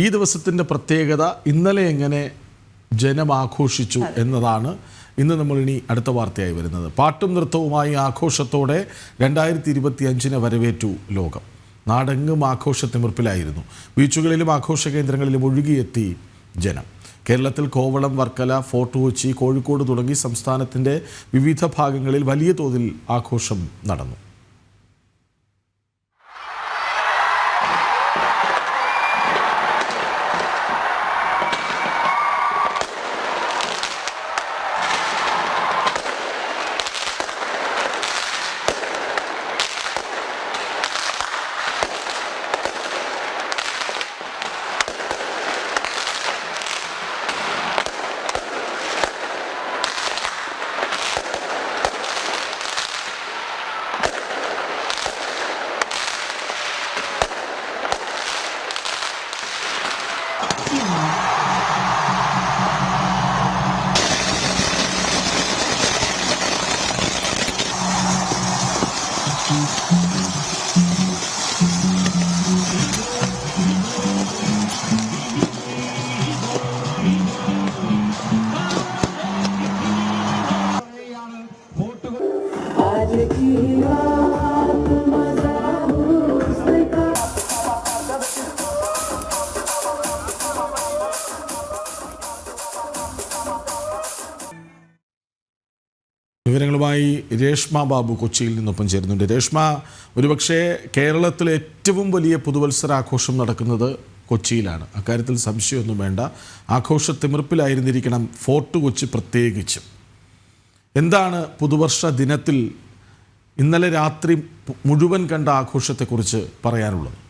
ഈ ദിവസത്തിൻ്റെ പ്രത്യേകത ഇന്നലെ എങ്ങനെ ജനം ആഘോഷിച്ചു എന്നതാണ് ഇന്ന് നമ്മൾ ഇനി അടുത്ത വാർത്തയായി വരുന്നത്. പാട്ടും നൃത്തവുമായി ആഘോഷത്തോടെ 2025 വരവേറ്റു ലോകം. നാടെങ്ങും ആഘോഷത്തിമിർപ്പിലായിരുന്നു. ബീച്ചുകളിലും ആഘോഷ കേന്ദ്രങ്ങളിലും ഒഴുകിയെത്തി ജനം. കേരളത്തിൽ കോവളം, വർക്കല, ഫോർട്ട് കൊച്ചി, കോഴിക്കോട് തുടങ്ങി സംസ്ഥാനത്തിൻ്റെ വിവിധ ഭാഗങ്ങളിൽ വലിയ തോതിൽ ആഘോഷം നടന്നു. വിവരങ്ങളുമായി രേഷ്മ ബാബു കൊച്ചിയിൽ നിന്നൊപ്പം ചേരുന്നുണ്ട്. രേഷ്മ, ഒരുപക്ഷെ കേരളത്തിലെ ഏറ്റവും വലിയ പുതുവത്സരാഘോഷം നടക്കുന്നത് കൊച്ചിയിലാണ്. അക്കാര്യത്തിൽ സംശയമൊന്നും വേണ്ട. ആഘോഷത്തിമിർപ്പിലായിരുന്നിരിക്കണം ഫോർട്ട് കൊച്ചി പ്രത്യേകിച്ചും. എന്താണ് പുതുവർഷ ദിനത്തിൽ ഇന്നലെ രാത്രി മുഴുവൻ കണ്ട ആഘോഷത്തെക്കുറിച്ച് പറയാനുള്ളത്?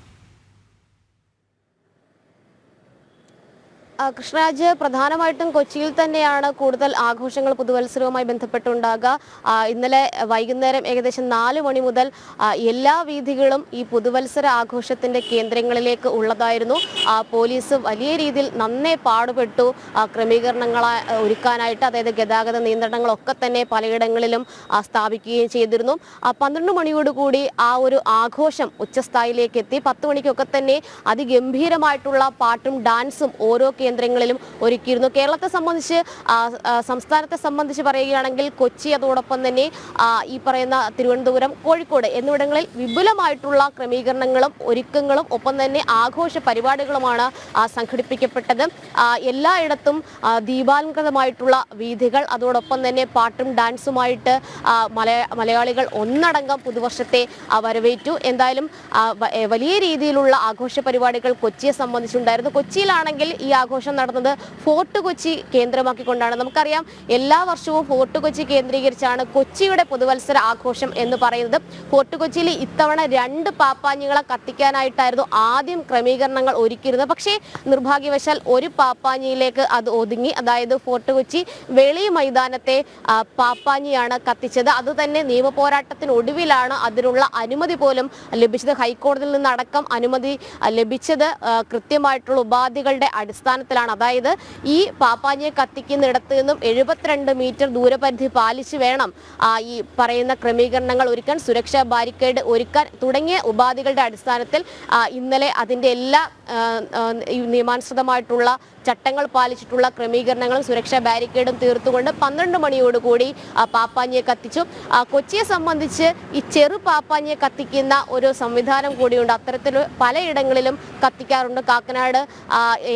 കൃഷ്ണരാജ്, പ്രധാനമായിട്ടും കൊച്ചിയിൽ തന്നെയാണ് കൂടുതൽ ആഘോഷങ്ങൾ പുതുവത്സരവുമായി ബന്ധപ്പെട്ടുണ്ടാകുക. ഇന്നലെ വൈകുന്നേരം ഏകദേശം 4 മണി മുതൽ എല്ലാ വീഥികളും ഈ പുതുവത്സര ആഘോഷത്തിന്റെ കേന്ദ്രങ്ങളിലേക്ക് ഉള്ളതായിരുന്നു. പോലീസ് വലിയ രീതിയിൽ നന്നേ പാടുപെട്ടു ക്രമീകരണങ്ങൾ ഒരുക്കാനായിട്ട്. അതായത് ഗതാഗത നിയന്ത്രണങ്ങളൊക്കെ തന്നെ പലയിടങ്ങളിലും സ്ഥാപിക്കുകയും ചെയ്തിരുന്നു. 12 മണിയോടുകൂടി ആ ഒരു ആഘോഷം ഉച്ചസ്ഥായിലേക്ക് എത്തി. 10 മണിക്കൊക്കെ തന്നെ അതിഗംഭീരമായിട്ടുള്ള പാട്ടും ഡാൻസും ഓരോ കേന്ദ്രങ്ങളിലും ഒരുക്കിയിരുന്നു. കേരളത്തെ സംബന്ധിച്ച്, സംസ്ഥാനത്തെ സംബന്ധിച്ച് പറയുകയാണെങ്കിൽ കൊച്ചി, അതോടൊപ്പം തന്നെ ഈ പറയുന്ന തിരുവനന്തപുരം, കോഴിക്കോട് എന്നിവിടങ്ങളിൽ വിപുലമായിട്ടുള്ള ക്രമീകരണങ്ങളും ഒരുക്കങ്ങളും ഒപ്പം തന്നെ ആഘോഷ പരിപാടികളുമാണ് സംഘടിപ്പിക്കപ്പെട്ടത്. എല്ലായിടത്തും ദീപാലംകൃതമായിട്ടുള്ള വീഥികൾ, അതോടൊപ്പം തന്നെ പാട്ടും ഡാൻസുമായിട്ട് മലയാളികൾ ഒന്നടങ്കം പുതുവർഷത്തെ വരവേറ്റു. എന്തായാലും വലിയ രീതിയിലുള്ള ആഘോഷ പരിപാടികൾ കൊച്ചിയെ സംബന്ധിച്ചുണ്ടായിരുന്നു. കൊച്ചിയിലാണെങ്കിൽ ഈ ആഘോഷം നടന്നത് ഫോർട്ട് കൊച്ചി കേന്ദ്രമാക്കിക്കൊണ്ടാണ്. നമുക്കറിയാം, എല്ലാ വർഷവും ഫോർട്ട് കൊച്ചി കേന്ദ്രീകരിച്ചാണ് കൊച്ചിയുടെ പുതുവത്സര ആഘോഷം എന്ന് പറയുന്നത്. ഫോർട്ട് കൊച്ചിയിൽ ഇത്തവണ 2 പാപ്പാഞ്ഞികളെ കത്തിക്കാനായിട്ടായിരുന്നു ആദ്യം ക്രമീകരണങ്ങൾ ഒരുക്കിയിരുന്നത്. പക്ഷേ നിർഭാഗ്യവശാൽ ഒരു പാപ്പാഞ്ഞിയിലേക്ക് അത് ഒതുങ്ങി. അതായത് ഫോർട്ട് കൊച്ചി വെളി മൈതാനത്തെ പാപ്പാഞ്ഞിയാണ് കത്തിച്ചത്. അത് തന്നെ നിയമപോരാട്ടത്തിനൊടുവിലാണ് അതിനുള്ള അനുമതി പോലും ലഭിച്ചത്. ഹൈക്കോടതിയിൽ നിന്നടക്കം അനുമതി ലഭിച്ചത് കൃത്യമായിട്ടുള്ള ഉപാധികളുടെ അടിസ്ഥാനത്തിലാണ്. അതായത് ഈ പാപ്പാഞ്ഞിയെ കത്തിക്കുന്നിടത്ത് നിന്നും 72 മീറ്റർ ദൂരപരിധി പാലിച്ച് വേണം ഈ പറയുന്ന ക്രമീകരണങ്ങൾ ഒരുക്കാൻ, സുരക്ഷാ ബാരിക്കേഡ് ഒരുക്കാൻ തുടങ്ങിയ ഉപാധികളുടെ അടിസ്ഥാനത്തിൽ ഇന്നലെ അതിൻ്റെ എല്ലാ നിയമാനുസൃതമായിട്ടുള്ള ചട്ടങ്ങൾ പാലിച്ചിട്ടുള്ള ക്രമീകരണങ്ങളും സുരക്ഷാ ബാരിക്കേഡും തീർത്തുകൊണ്ട് 12 മണിയോടുകൂടി പാപ്പാഞ്ഞിയെ കത്തിച്ചു. കൊച്ചിയെ സംബന്ധിച്ച് ഈ ചെറു പാപ്പാഞ്ഞിയെ കത്തിക്കുന്ന ഒരു സംവിധാനം കൂടിയുണ്ട്. അത്തരത്തിൽ പലയിടങ്ങളിലും കത്തിക്കാറുണ്ട്. കാക്കനാട്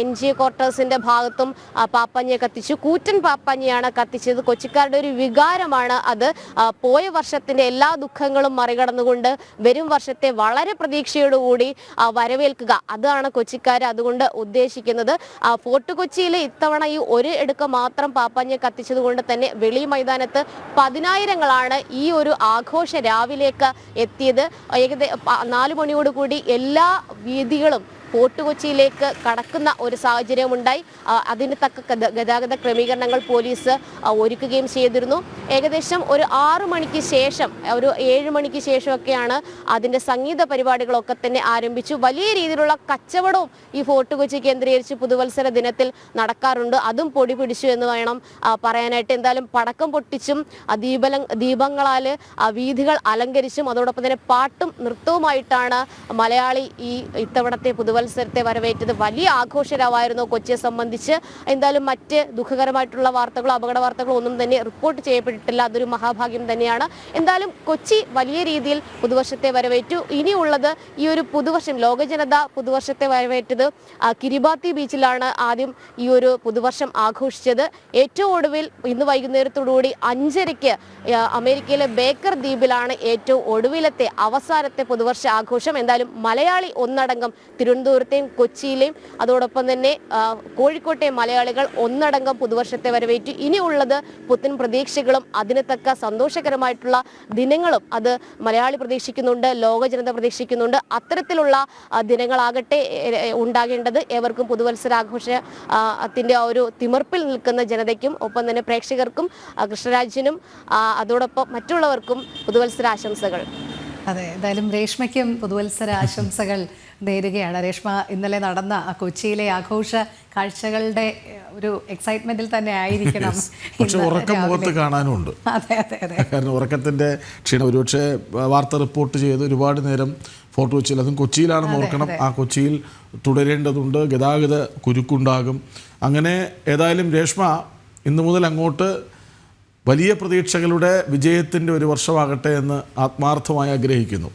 NGO ക്വാർട്ടേഴ്സിന്റെ ഭാഗത്തും പാപ്പാഞ്ഞിയെ കത്തിച്ചു. കൂറ്റൻ പാപ്പാഞ്ഞിയാണ് കത്തിച്ചത്. കൊച്ചിക്കാരുടെ ഒരു വികാരമാണ് അത്. പോയ വർഷത്തിന്റെ എല്ലാ ദുഃഖങ്ങളും മറികടന്നുകൊണ്ട് വരും വർഷത്തെ വളരെ പ്രതീക്ഷയോടുകൂടി വരവേൽക്കുക, അതാണ് കൊച്ചിക്കാർ അതുകൊണ്ട് ഉദ്ദേശിക്കുന്നത്. ഫോർട്ട് കൊച്ചിയിൽ ഇത്തവണ ഈ ഒരു എടുക്ക മാത്രം പാപ്പാഞ്ഞിയെ കത്തിച്ചത് കൊണ്ട് തന്നെ വെളി മൈതാനത്ത് 10,000ങ്ങളാണ് ഈ ഒരു ആഘോഷ രാവിലേക്ക് എത്തിയത്. ഏകദേശം 4 മണിയോടുകൂടി എല്ലാ വീഥികളും ഫോർട്ട് കൊച്ചിയിലേക്ക് കടക്കുന്ന ഒരു സാഹചര്യമുണ്ടായി. അതിന് തക്ക ഗതാഗത ക്രമീകരണങ്ങൾ പോലീസ് ഒരുക്കുകയും ചെയ്തിരുന്നു. ഏകദേശം ഒരു 6 മണിക്ക് ശേഷം, ഒരു 7 മണിക്ക് ശേഷമൊക്കെയാണ് അതിൻ്റെ സംഗീത പരിപാടികളൊക്കെ തന്നെ ആരംഭിച്ചു. വലിയ രീതിയിലുള്ള കച്ചവടവും ഈ ഫോർട്ട് കൊച്ചി കേന്ദ്രീകരിച്ച് പുതുവത്സര ദിനത്തിൽ നടക്കാറുണ്ട്. അതും പൊടി പിടിച്ചു എന്ന് വേണം പറയാനായിട്ട്. എന്തായാലും പടക്കം പൊട്ടിച്ചും ദീപങ്ങളാൽ വീഥികൾ അലങ്കരിച്ചും അതോടൊപ്പം തന്നെ പാട്ടും നൃത്തവുമായിട്ടാണ് മലയാളി ഈ ഇത്തവണത്തെ പുതുവത്സര പുതുവത്സരത്തെ വരവേറ്റത്. വലിയ ആഘോഷരാവായിരുന്നു കൊച്ചിയെ സംബന്ധിച്ച്. എന്തായാലും മറ്റ് ദുഃഖകരമായിട്ടുള്ള വാർത്തകളോ അപകട വാർത്തകളോ ഒന്നും തന്നെ റിപ്പോർട്ട് ചെയ്യപ്പെട്ടിട്ടില്ല. അതൊരു മഹാഭാഗ്യം തന്നെയാണ്. എന്തായാലും കൊച്ചി വലിയ രീതിയിൽ പുതുവർഷത്തെ വരവേറ്റു. ഇനിയുള്ളത് ഈ ഒരു പുതുവർഷം, ലോക ജനത പുതുവർഷത്തെ വരവേറ്റത് കിരിബാത്തി ബീച്ചിലാണ് ആദ്യം ഈ ഒരു പുതുവർഷം ആഘോഷിച്ചത്. ഏറ്റവും ഒടുവിൽ ഇന്ന് വൈകുന്നേരത്തോടുകൂടി 5:30 അമേരിക്കയിലെ ബേക്കർ ദ്വീപിലാണ് ഏറ്റവും ഒടുവിലത്തെ അവസാനത്തെ പുതുവർഷ ആഘോഷം. എന്തായാലും മലയാളി ഒന്നടങ്കം തിരുവനന്തപുരത്തെയും കൊച്ചിയിലെയും അതോടൊപ്പം തന്നെ കോഴിക്കോട്ടെ മലയാളികൾ ഒന്നടങ്കം പുതുവർഷത്തെ വരവേറ്റു. ഇനിയുള്ളത് പുത്തൻ പ്രതീക്ഷകളും അതിന് തക്ക സന്തോഷകരമായിട്ടുള്ള ദിനങ്ങളും അത് മലയാളി പ്രതീക്ഷിക്കുന്നുണ്ട്, ലോക ജനത പ്രതീക്ഷിക്കുന്നുണ്ട്. അത്തരത്തിലുള്ള ദിനങ്ങളാകട്ടെ ഉണ്ടാകേണ്ടത് ഏവർക്കും പുതുവത്സരാഘോഷത്തിന്റെ ആ ഒരു തിമിർപ്പിൽ നിൽക്കുന്ന ജനതയ്ക്കും ഒപ്പം തന്നെ പ്രേക്ഷകർക്കും കൃഷ്ണരാജിനും അതോടൊപ്പം മറ്റുള്ളവർക്കും പുതുവത്സരാശംസകൾ. അതെ, എന്തായാലും രേഷ്മയ്ക്കും പുതുവത്സര ആശംസകൾ നേരുകയാണ്. രേഷ്മ, ഇന്നലെ നടന്ന കൊച്ചിയിലെ ആഘോഷ കാഴ്ചകളുടെ ഒരു എക്സൈറ്റ്മെന്റിൽ തന്നെ ആയിരിക്കണം. പക്ഷെ ഉറക്കം മുഖത്ത് കാണാനുണ്ട്. അതെ അതെ അതെ, കാരണം ഉറക്കത്തിന്റെ ക്ഷീണം. ഒരുപക്ഷെ വാർത്ത റിപ്പോർട്ട് ചെയ്ത് ഒരുപാട് നേരം ഫോർട്ട് കൊച്ചിയിൽ, അതും കൊച്ചിയിലാണെന്ന് ഓർക്കണം. ആ കൊച്ചിയിൽ തുടരേണ്ടതുണ്ട്, ഗതാഗത കുരുക്കുണ്ടാകും. അങ്ങനെ ഏതായാലും രേഷ്മ ഇന്നു മുതൽ അങ്ങോട്ട് വലിയ പ്രതീക്ഷകളുടെ വിജയത്തിൻ്റെ ഒരു വർഷമാകട്ടെ എന്ന് ആത്മാർത്ഥമായി ആഗ്രഹിക്കുന്നു.